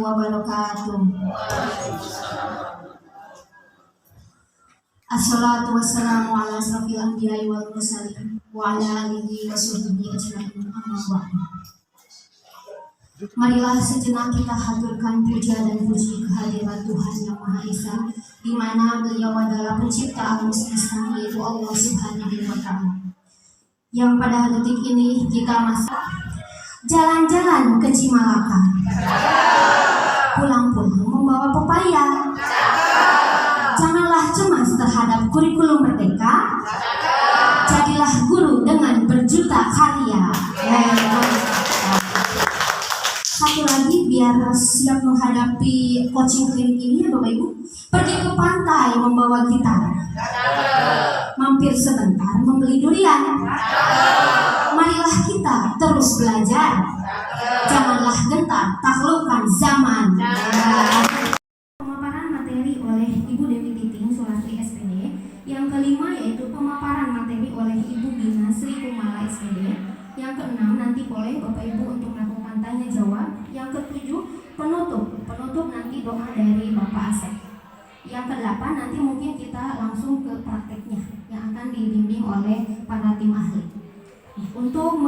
wabarakatuh. Assalatu wassalamu ala asrofil anbiya'i wal mursalin wa ala alihi wa sahbihi ajma'in, amma ba'd. Marilah sejenak kita haturkan puja dan puji kehadirat Tuhan Yang Maha Esa, di mana Beliau adalah pencipta alam semesta, yaitu Allah Subhanahu wa Ta'ala. Yang pada detik ini kita masih jalan-jalan ke Cimalaka, pulang-pulang membawa pepaya. Janganlah cemas terhadap kurikulum merdeka, jadilah guru dengan berjuta karya. Satu lagi biar siap menghadapi coaching klinik ini ya Bapak Ibu, pergi ke pantai membawa gitar, mampir sebentar membeli durian. Marilah kita terus belajar, janganlah gentar taklukkan zaman. Pemaparan materi oleh Ibu Dewi Titing Sulastri SPD. Yang kelima yaitu pemaparan materi oleh Ibu Bina Sri Kumala SPD. Yang keenam nanti boleh Bapak Ibu untuk melakukan tanya jawab. Yang ketujuh penutup nanti doa dari Bapak Asep. Yang kedelapan nanti mungkin kita langsung ke prakteknya yang akan dibimbing oleh para tim ahli. Untuk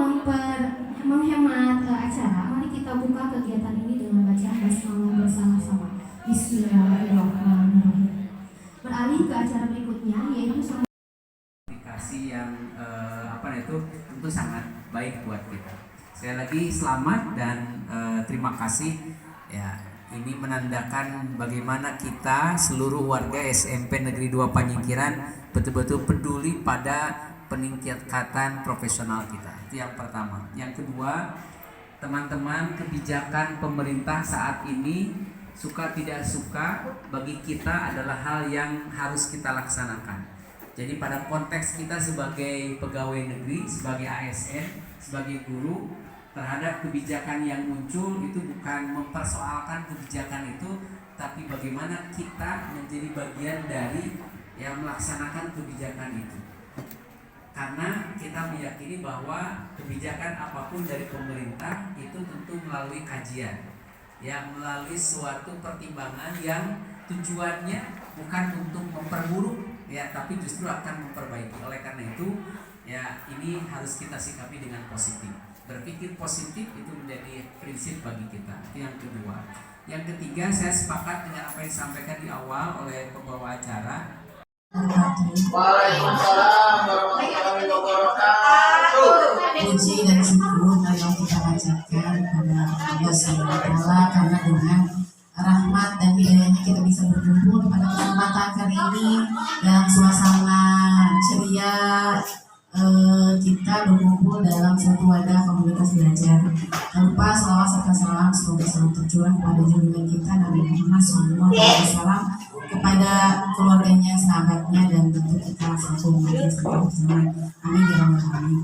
menghemat acara, mari kita buka kegiatan ini dengan baca basmalah bersama-sama. Bismillahirrahmanirrahim. Beralih ke acara berikutnya yaitu aplikasi yang tentu sangat baik buat kita. Sekali lagi selamat dan terima kasih ya. Ini menandakan bagaimana kita seluruh warga SMP Negeri 2 Panyingkiran betul-betul peduli pada peningkatan profesional kita. Itu yang pertama. Yang kedua, teman-teman, kebijakan pemerintah saat ini suka tidak suka bagi kita adalah hal yang harus kita laksanakan. Jadi pada konteks kita sebagai pegawai negeri, sebagai ASN, sebagai guru, terhadap kebijakan yang muncul itu bukan mempersoalkan kebijakan itu, tapi bagaimana kita menjadi bagian dari yang melaksanakan kebijakan itu. Karena kita meyakini bahwa kebijakan apapun dari pemerintah itu tentu melalui kajian, yang melalui suatu pertimbangan yang tujuannya bukan untuk memperburuk ya, tapi justru akan memperbaiki. Oleh karena itu ya, ini harus kita sikapi dengan positif. Berpikir positif itu menjadi prinsip bagi kita. Itu yang kedua. Yang ketiga, saya sepakat dengan apa yang disampaikan di awal oleh pembawa acara. Waalaikumsalam warahmatullahi wabarakatuh. Puji dan syukur yang kita panjatkan kepada Allah Subhanahu wa Ta'ala, karena dengan rahmat dan hidayahnya kita bisa berkumpul pada kesempatan kali ini dalam suasana ceria. Kita berkumpul dalam satu wadah komunitas belajar. Tanpa salawat serta salam semoga selalu tercurah kepada junjungan kita Nabi Muhammad SAW, kepada keluarganya, sahabatnya, dan tentu kita satu umat Islam. Amin ya rabbal alamin.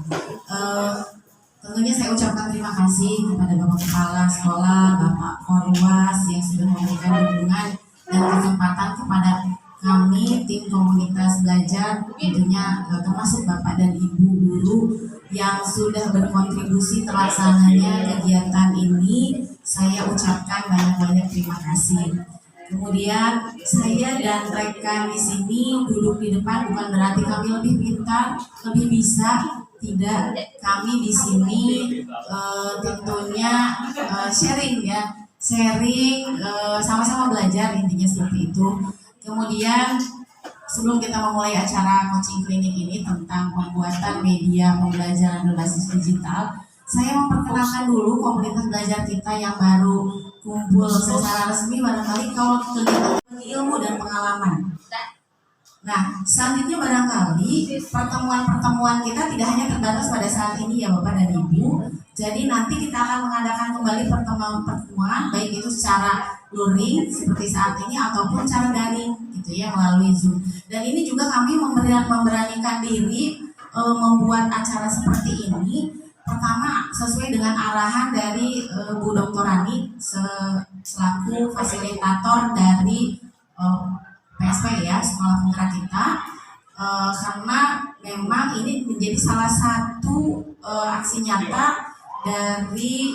Tentunya saya ucapkan terima kasih kepada Bapak Kepala Sekolah, Bapak Korwas yang sudah memberikan dukungan dan kesempatan kepada kami tim komunitas belajar, tentunya termasuk Bapak dan Ibu guru yang sudah berkontribusi terlaksananya kegiatan ini. Saya ucapkan banyak-banyak terima kasih. Kemudian saya dan rekan di sini duduk di depan bukan berarti kami lebih pintar, lebih bisa. Tidak, kami di sini tentunya sharing ya, sama-sama belajar, intinya seperti itu. Kemudian sebelum kita memulai acara coaching klinik ini tentang pembuatan media pembelajaran berbasis digital, saya memperkenalkan dulu komunitas belajar kita yang baru kumpul secara resmi. Barangkali kalau kegiatan ilmu dan pengalaman. Nah, selanjutnya barangkali pertemuan-pertemuan kita tidak hanya terbatas pada saat ini ya Bapak dan Ibu. Jadi nanti kita akan mengadakan kembali pertemuan-pertemuan, baik itu secara luring seperti saat ini ataupun cara daring gitu ya, melalui Zoom. Dan ini juga kami memberanikan diri membuat acara seperti ini. Pertama, sesuai dengan arahan dari Bu Dr. Rani selaku fasilitator dari PSP ya, Sekolah Putra kita, karena memang ini menjadi salah satu aksi nyata dari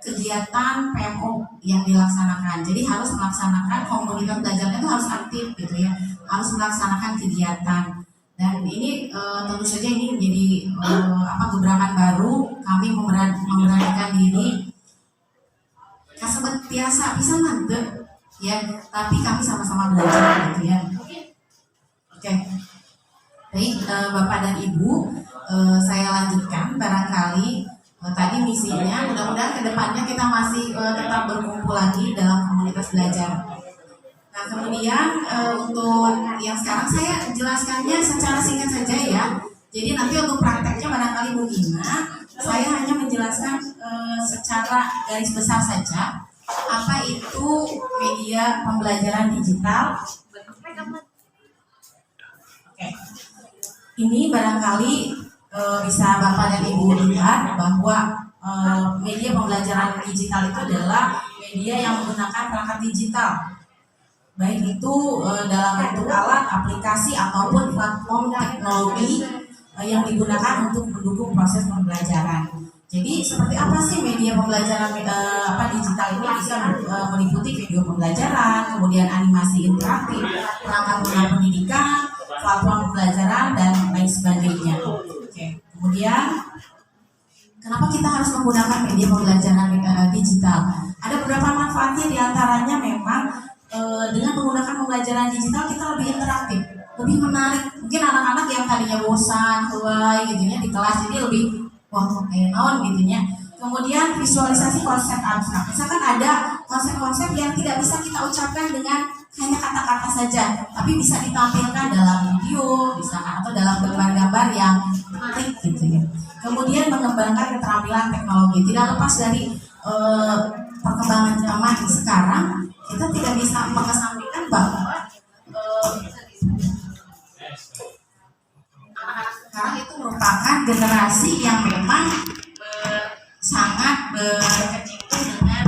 kegiatan PMO yang dilaksanakan. Jadi harus melaksanakan komunitas belajarnya itu harus aktif gitu ya, harus melaksanakan kegiatan. Dan ini tentu saja ini menjadi gebrakan baru. Kami memberanikan diri kasebet biasa bisa mantep ya, tapi kami sama-sama belajar gitu ya. Oke. Baik, Bapak dan Ibu, saya lanjutkan barangkali tadi misinya, mudah-mudahan kedepannya kita masih tetap berkumpul lagi dalam komunitas belajar. Nah, kemudian untuk yang sekarang saya jelaskannya secara singkat saja ya. Jadi nanti untuk prakteknya barangkali Bu Gina, saya hanya menjelaskan secara garis besar saja apa itu media pembelajaran digital. Oke. Ini barangkali bisa Bapak dan Ibu lihat bahwa media pembelajaran digital itu adalah media yang menggunakan perangkat digital, baik itu dalam bentuk alat, aplikasi ataupun platform teknologi yang digunakan untuk mendukung proses pembelajaran. Jadi seperti apa sih media pembelajaran digital ini? Bisa meliputi video pembelajaran, kemudian animasi interaktif, perangkat lunak pendidikan, platform pembelajaran dan lain sebagainya. Oke. Kemudian kenapa kita harus menggunakan media pembelajaran digital? Ada beberapa manfaatnya, diantaranya memang dengan menggunakan pembelajaran digital kita lebih interaktif, lebih menarik. Mungkin anak-anak yang tadinya bosan, helai gitu ya di kelas, jadi lebih kayak naon gitu ya. Kemudian visualisasi konsep abstrak. Misalkan ada konsep-konsep yang tidak bisa kita ucapkan dengan hanya kata-kata saja, tapi bisa ditampilkan dalam video, misalkan atau dalam gambar-gambar yang menarik gitu ya. Kemudian mengembangkan keterampilan teknologi. Tidak lepas dari perkembangan zaman sekarang, kita tidak bisa mengesampingkan bahwa anak-anak sekarang itu merupakan generasi yang memang sangat berkecimpung dengan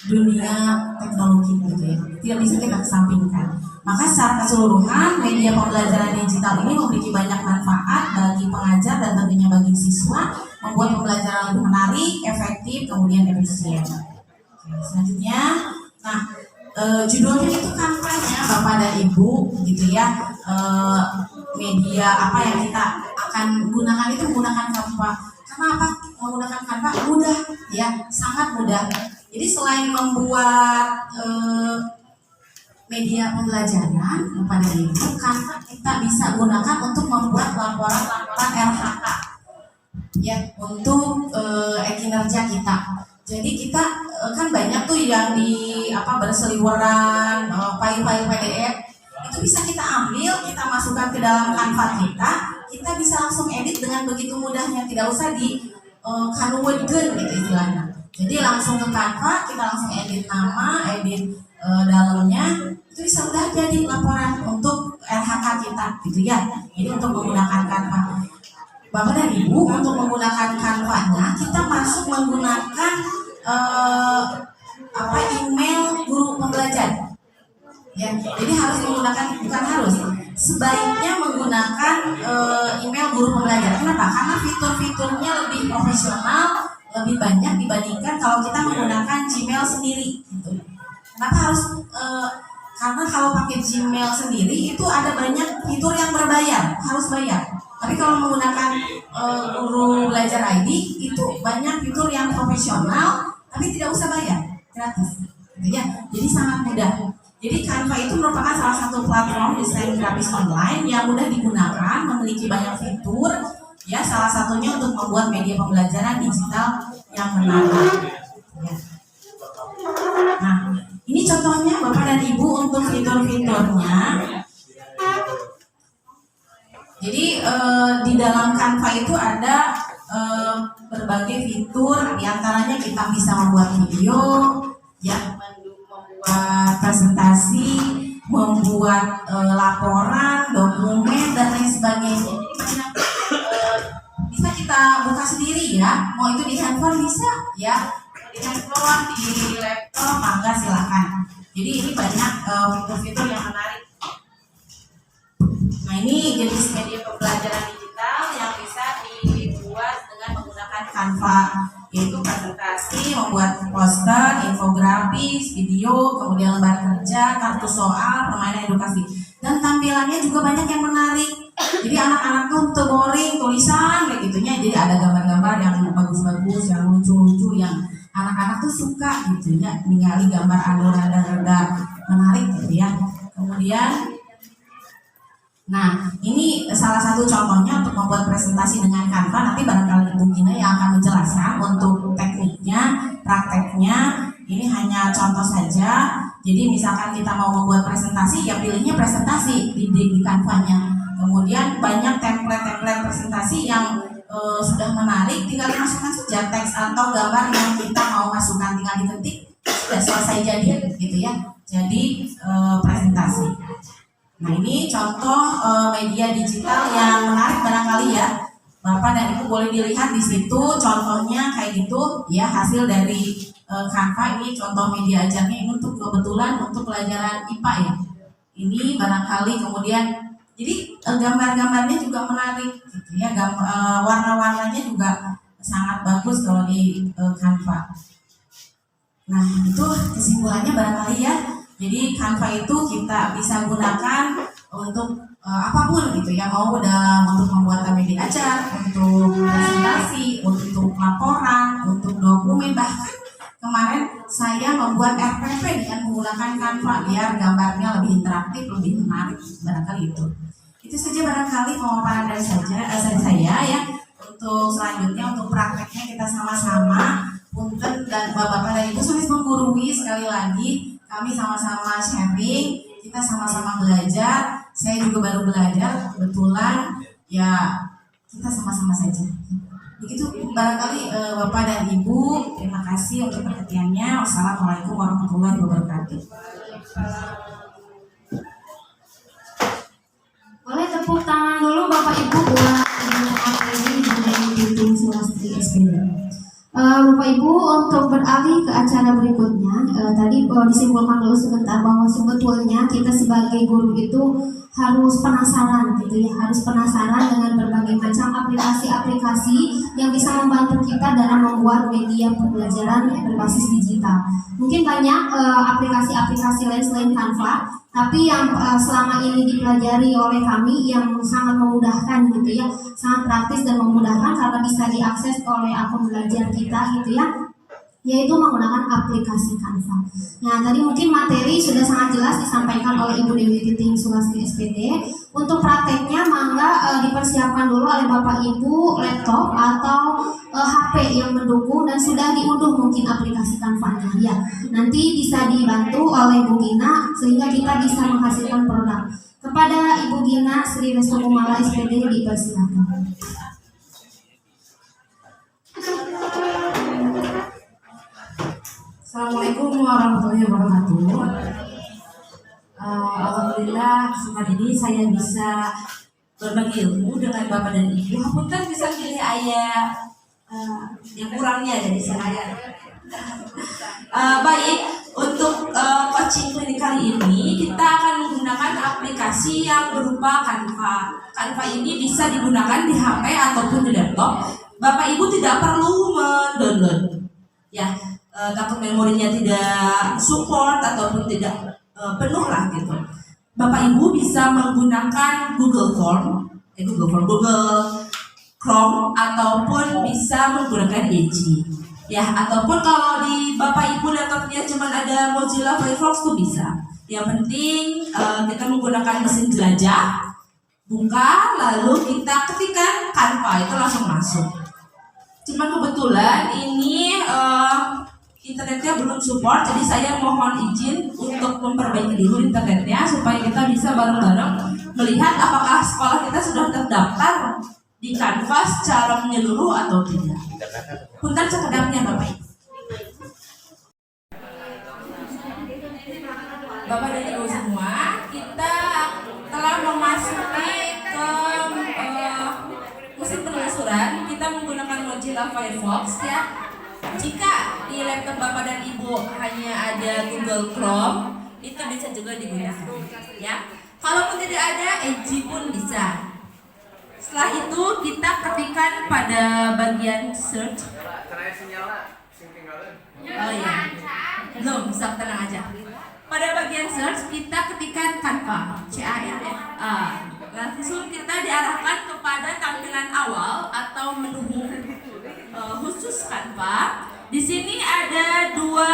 dunia teknologi gitu ya. Tidak bisa kita kesampingkan. Maka secara keseluruhan media pembelajaran digital ini memiliki banyak manfaat bagi pengajar dan tentunya bagi siswa, membuat pembelajaran lebih menarik, efektif, kemudian efisien. Oke, selanjutnya, nah judulnya itu kampanye Bapak dan Ibu gitu ya. Media apa yang kita akan gunakan itu menggunakan Canva. Karena apa? Menggunakan Canva mudah ya, sangat mudah. Jadi selain membuat media pembelajaran kepada Ibu, Canva kita bisa gunakan untuk membuat laporan-laporan RHK ya, untuk kinerja kita. Jadi kita kan banyak tuh yang berseliweran file-file PDF, itu bisa kita ambil, kita masukkan ke dalam Canva kita bisa langsung edit dengan begitu mudahnya, tidak usah di kanuwedeun gitu istilahnya. Jadi langsung ke Canva, kita langsung edit nama, edit dalamnya, itu bisa udah jadi laporan untuk RHK kita gitu ya. Jadi untuk menggunakan Canva, Bapak dan Ibu, untuk menggunakan Canva-nya kita masuk menggunakan email guru pembelajar. Ya, jadi harus menggunakan, bukan harus, sebaiknya menggunakan email guru pembelajar. Kenapa? Karena fitur-fiturnya lebih profesional, lebih banyak dibandingkan kalau kita menggunakan Gmail sendiri. Gitu. Kenapa harus? Karena kalau pakai Gmail sendiri itu ada banyak fitur yang berbayar, harus bayar. Tapi kalau menggunakan guru belajar ID itu banyak fitur yang profesional, tapi tidak usah bayar, gratis. Gitu ya. Jadi sangat mudah. Jadi Canva itu merupakan salah satu platform desain grafis online yang mudah digunakan, memiliki banyak fitur, ya salah satunya untuk membuat media pembelajaran digital yang menarik. Ya. Nah, ini contohnya Bapak dan Ibu untuk fitur-fiturnya. Jadi di dalam Canva itu ada berbagai fitur, diantaranya kita bisa membuat video, ya, membuat presentasi, membuat laporan, dokumen dan lain sebagainya. Jadi banyak bisa kita buka sendiri ya. Mau itu di handphone bisa ya, di handphone, di laptop, mangga silakan. Jadi ini banyak fitur-fitur yang menarik. Nah ini jenis media pembelajaran digital yang bisa dibuat dengan menggunakan Canva, yaitu presentasi, membuat poster, infografis, video, kemudian lembar kerja, kartu soal, permainan edukasi. Dan tampilannya juga banyak yang menarik. Jadi anak-anak tuh untuk boring tulisan kayak gitunya. Jadi ada gambar-gambar yang bagus-bagus, yang lucu-lucu, yang anak-anak tuh suka gitu ya. Ningali gambar anu rada-rada menarik gitu ya. Kemudian nah, ini salah satu contohnya untuk membuat presentasi dengan Canva. Nanti barangkali Ibu Gina yang akan menjelaskan untuk tekniknya, prakteknya. Ini hanya contoh saja. Jadi misalkan kita mau membuat presentasi, ya pilihnya presentasi di Canva-nya. Kemudian banyak template-template presentasi yang sudah menarik. Tinggal dimasukkan saja teks atau gambar yang kita mau masukkan, tinggal diketik, sudah selesai jadi gitu ya. Jadi presentasi. Nah, ini contoh media digital yang menarik barangkali ya. Bapak dan Ibu boleh dilihat di situ contohnya kayak gitu ya, hasil dari Canva. Ini contoh media ajarnya, ini untuk kebetulan untuk pelajaran IPA ya. Ini barangkali kemudian jadi gambar-gambarnya juga menarik gitu ya. Warna-warnanya juga sangat bagus kalau di Canva. Nah, itu kesimpulannya barangkali ya. Jadi Canva itu kita bisa gunakan untuk apapun gitu ya, mau untuk membuat media ajar, untuk presentasi, untuk laporan, untuk dokumen, bahkan kemarin saya membuat RPP dengan menggunakan Canva biar gambarnya lebih interaktif, lebih menarik, barangkali itu. Itu saja barangkali pemaparan dari saya ya. Untuk selanjutnya untuk prakteknya kita sama-sama, punten dan Bapak dan Ibu sambil menggurui sekali lagi. Kami sama-sama sharing, kita sama-sama belajar. Saya juga baru belajar, kebetulan ya kita sama-sama saja. Begitu barangkali Bapak dan Ibu, terima kasih untuk perhatiannya. Wassalamualaikum warahmatullahi wabarakatuh. Boleh tepuk tangan dulu Bapak Ibu buat Ibu Aprili Ibu Sulastri SPD. Bapak Ibu, untuk beralih ke acara berikutnya, tadi disimpulkan dulu sebentar bahwa sebetulnya kita sebagai guru itu harus penasaran gitu ya, harus penasaran dengan berbagai macam aplikasi-aplikasi yang bisa membantu kita dalam membuat media pembelajaran berbasis digital. Mungkin banyak aplikasi-aplikasi lain selain Canva, tapi yang selama ini dipelajari oleh kami yang sangat memudahkan gitu ya, sangat praktis dan memudahkan karena bisa diakses oleh akun belajar kita gitu ya, yaitu menggunakan aplikasi Canva. Nah, tadi mungkin materi sudah sangat jelas disampaikan oleh Ibu Dewi Titing Sulastri SPD. Untuk prakteknya mangga dipersiapkan dulu oleh Bapak Ibu laptop atau HP yang mendukung dan sudah diunduh mungkin aplikasi Canva-nya ya. Nanti bisa dibantu oleh Bu Gina sehingga kita bisa menghasilkan produk. Kepada Ibu Gina Sri Resto Kumala SPD dipersilakan. Assalamualaikum warahmatullahi wabarakatuh. Alhamdulillah kesempatan ini saya bisa berbagi ilmu dengan Bapak dan Ibu. Hapunten bisa pilih ayah yang kurangnya dari saya. Baik, untuk coaching klinik kali ini kita akan menggunakan aplikasi yang berupa Canva. Canva ini bisa digunakan di HP ataupun di laptop. Bapak Ibu tidak perlu mendownload, ya. Takut memorinya tidak support ataupun tidak penuh lah gitu. Bapak Ibu bisa menggunakan Google Chrome ataupun bisa menggunakan Edge. Ya, ataupun kalau di Bapak Ibu laptopnya cuma ada Mozilla Firefox tuh bisa. Yang penting kita menggunakan mesin jelajah, buka lalu kita ketikkan Canva itu langsung masuk. Cuman kebetulan ini internetnya belum support, jadi saya mohon izin untuk memperbaiki dulu internetnya supaya kita bisa bareng-bareng melihat apakah sekolah kita sudah terdaftar di Canva secara menyeluruh atau tidak. Punten sekedapnya Bapak Ibu. Bapak dan Ibu semua, kita telah memasuki ke mesin penelusuran. Kita menggunakan Mozilla Firefox ya. Jika di laptop Bapak dan Ibu hanya ada Google Chrome, itu bisa juga digunakan ya. Kalaupun tidak ada, Edge pun bisa. Setelah itu kita ketikkan pada bagian search Cerai sinyalnya sing tinggalin. Oh iya. Belum, sok tenang aja. Pada bagian search kita ketikkan Canva, CANVA. Langsung kita diarahkan kepada tampilan awal atau menu khusus Canva. Di sini ada dua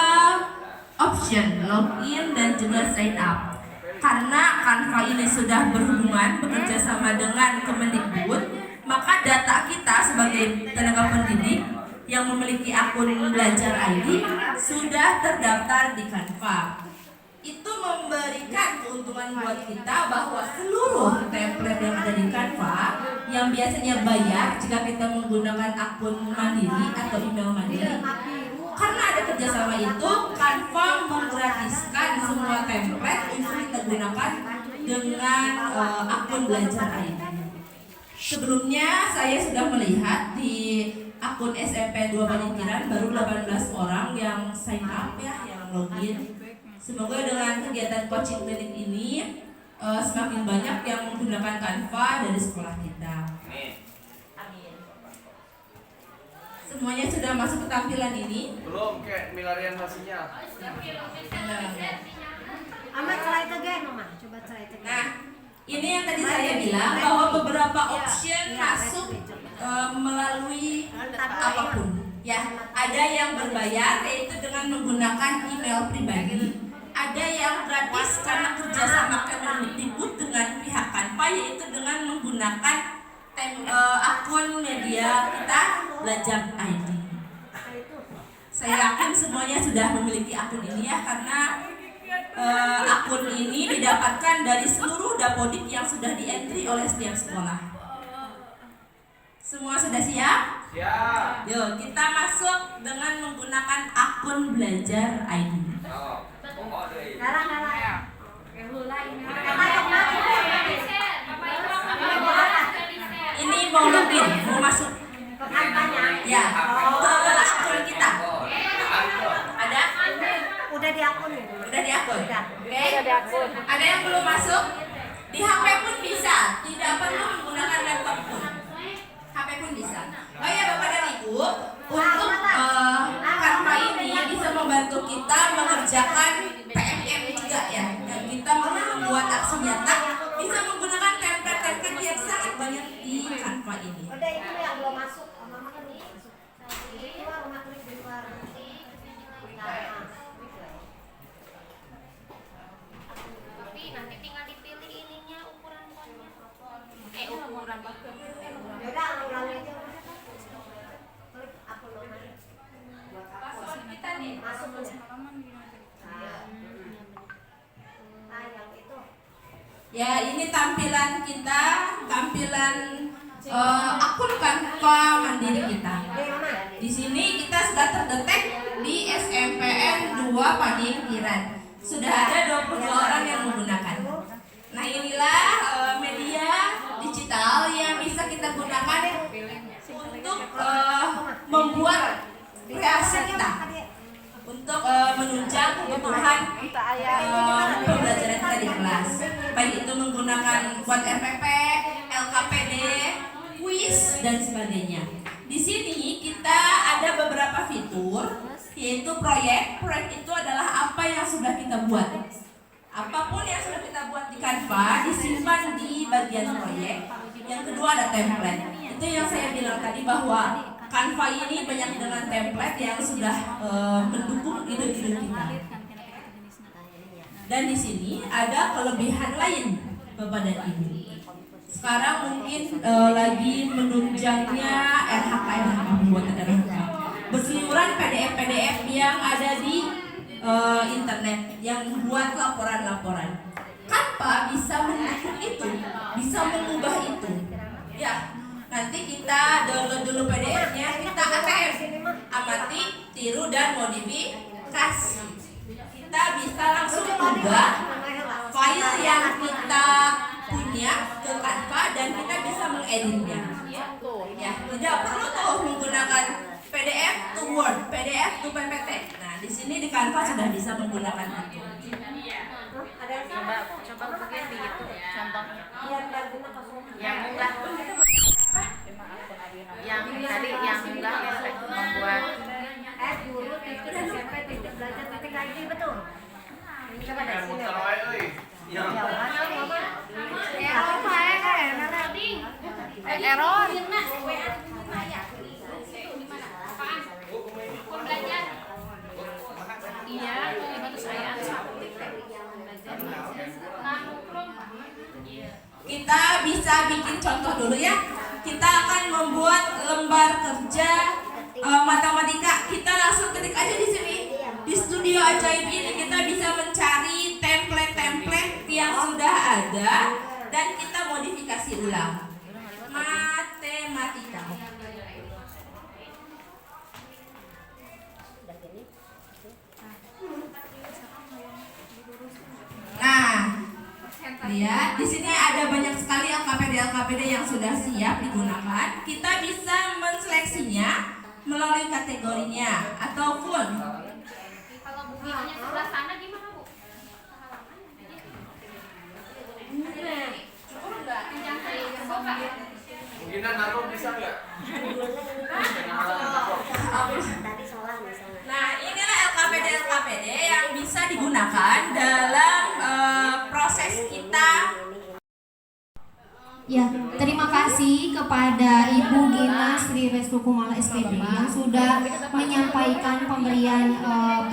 option, login dan juga sign up. Karena Canva ini sudah berhubungan bekerja sama dengan Kemendikbud, maka data kita sebagai tenaga pendidik yang memiliki akun belajar ID sudah terdaftar di Canva. Itu memberikan keuntungan buat kita bahwa seluruh template yang ada di Canva yang biasanya bayar jika kita menggunakan akun mandiri atau email mandiri, karena ada kerjasama itu, Canva menggratiskan semua template untuk kita gunakan dengan akun belajar ID. Sebelumnya saya sudah melihat di akun SMP 2 Paningkiran baru 18 orang yang sign up ya, yang login. Semoga dengan kegiatan coaching klinik ini semakin banyak yang menggunakan Canva dari sekolah kita. Amin. Semuanya sudah masuk ke tampilan ini? Belum, kayak milarian hasilnya. Amat try it again, Mama. Coba try it again. Nah, ini yang tadi saya bilang bahwa beberapa option masuk melalui apapun. Ya, ada yang berbayar yaitu dengan menggunakan email pribadi. Ada yang gratis karena kerjasama Kemendikbud dengan pihak Canva yaitu dengan menggunakan akun media kita belajar ID. Saya yakin semuanya sudah memiliki akun ini ya, karena akun ini didapatkan dari seluruh dapodik yang sudah di-entry oleh setiap sekolah. Semua sudah siap? Siap. Yuk, kita masuk dengan menggunakan akun belajar ID. Ini mau login, mau masuk. Ya, ke akun kita. Ada? Udah di akun. Udah di akun? Udah. Oke. Ada yang belum masuk? Di HP pun bisa, tidak perlu menggunakan laptop pun. HP pun bisa. Oh ya Bapak dan Ibu, untuk Canva ini bisa membantu kita mengerjakan PMM juga ya. Dan kita membuat aksi nyata bisa menggunakan template-template yang sangat banyak di Canva ini. Udah itu yang belum masuk. Mama kan belum masuk. Di luar, Mama klik di luar. Tapi nanti tinggal dipilih ininya ukuran fontnya. Ukuran Udah, ulangi aja. Klik akun Mama. Password kita nih. Masuk tuh. Nah, yang itu. Ya, ini tampilan kita, tampilan akun Canva mandiri kita. Di sini kita sudah terdetek di SMPN 2 Paningkiran. Sudah ada 22 orang yang menggunakan. Nah, inilah media digital yang bisa kita gunakan untuk membuat kreasi kita, untuk menunjang kebutuhan pembelajaran kita di kelas, baik itu menggunakan buat RPP, LKPD, kuis dan sebagainya. Di sini kita ada beberapa fitur, yaitu proyek. Proyek itu adalah apa yang sudah kita buat. Apapun yang sudah kita buat di Canva disimpan di bagian proyek. Yang kedua ada template. Itu yang saya bilang tadi bahwa Canva ini banyak dengan template yang sudah mendukung ide-ide kita. Dan di sini ada kelebihan lain Bapak dan Ibu. Sekarang mungkin lagi menunjangnya RHK buat RHK. Berseliweran PDF yang ada di internet yang membuat laporan-laporan. Canva bisa mendukung itu, bisa mengubah itu. Ya, nanti kita download dulu PDF-nya, kita ATM, amati, tiru dan modifikasi. Kita bisa langsung ubah file yang kita punya ke Canva dan kita bisa mengeditnya. Ya, tidak perlu tuh menggunakan PDF to Word, PDF to PPT. Nah, di sini di Canva sudah bisa menggunakan itu. Ada yang Coba begini gitu contohnya. yang bantunya kosong. Yang enggak yang tadi yang enggak membuat Kita bisa bikin contoh dulu ya. Kita akan membuat lembar kerja matematika. Kita langsung ketik aja di sini. Di studio ajaib ini kita bisa mencari template-template yang sudah ada dan kita modifikasi ulang. Matematika. Nah, lihat di sini ada banyak sekali LKPD yang sudah siap digunakan. Kita bisa menseleksinya melalui kategorinya ataupun Kalau bukunya sebelah sana gimana, Bu? cukup enggak? Yang saya coba. Mungkin naruh bisa nggak? Tadi salah misalnya. Nah, inilah LKPD yang bisa digunakan dalam proses kita. Ya, terima kasih kepada Ibu Gina Sri Restu Kumala SPD yang sudah menyampaikan pemberian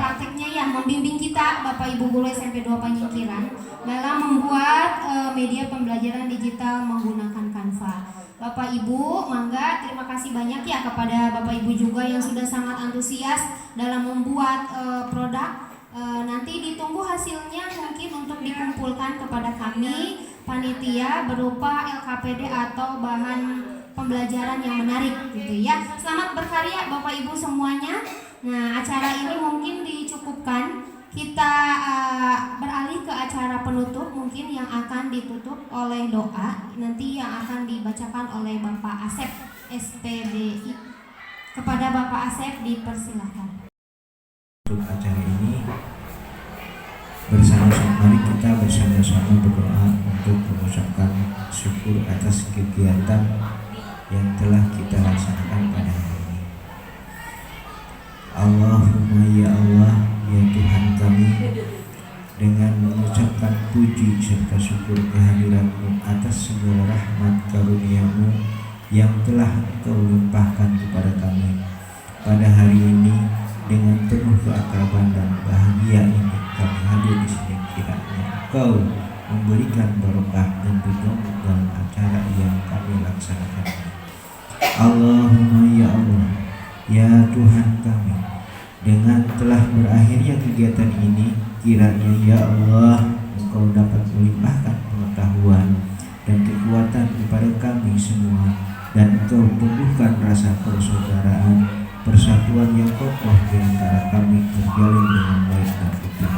prakteknya yang membimbing kita Bapak Ibu Guru SMP 2 Panyingkiran dalam membuat media pembelajaran digital menggunakan Canva. Bapak Ibu, mangga terima kasih banyak ya kepada Bapak Ibu juga yang sudah sangat antusias dalam membuat produk. Nanti ditunggu hasilnya mungkin untuk dikumpulkan kepada kami panitia berupa LKPD atau bahan pembelajaran yang menarik gitu ya. Selamat berkarya Bapak Ibu semuanya. Nah, acara ini mungkin dicukupkan. Kita beralih ke acara penutup mungkin yang akan ditutup oleh doa nanti yang akan dibacakan oleh Bapak Asep SPDI. Kepada Bapak Asep dipersilahkan. Untuk acara ini mari kita bersama-sama berdoa untuk mengucapkan syukur atas kegiatan yang telah kita laksanakan pada hari ini. Allahumma ya Allah, ya Tuhan kami, dengan mengucapkan puji serta syukur kehadiran-Mu atas segala rahmat karunia-Mu yang telah Engkau limpahkan kepada kami pada hari ini. Dengan penuh keakraban dan bahagia ini kami hadir di sini, kiranya Engkau memberikan barokah dan ridho-Mu dalam acara yang kami laksanakan ini. Allahumma ya Allah, ya Tuhan kami, dengan telah berakhirnya kegiatan ini, kiranya ya Allah Engkau dapat melimpahkan pengetahuan dan kekuatan kepada kami semua, dan Engkau tumbuhkan rasa persaudaraan, persatuan yang kokoh di antara kami terjalin dengan baik dan utuh.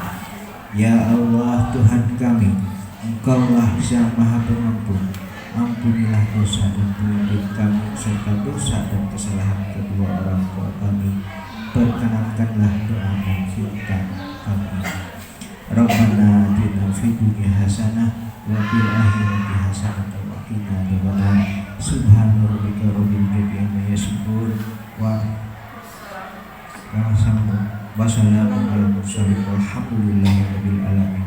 Ya Allah Tuhan kami, Engkaulah Sang Maha Pengampun. Ampunilah dosa dan penyakit kami serta dosa dan kesalahan kedua orang tua kami. Perkenankanlah doa dan cinta kami. Rabbana atina fid dunya hasanah wa fil akhirati hasanah wa qina adzabannar. Subhana rabbika rabbil izzati amma yasifun wa wassalamu ala mursalin walhamdulillahi rabbil alamin.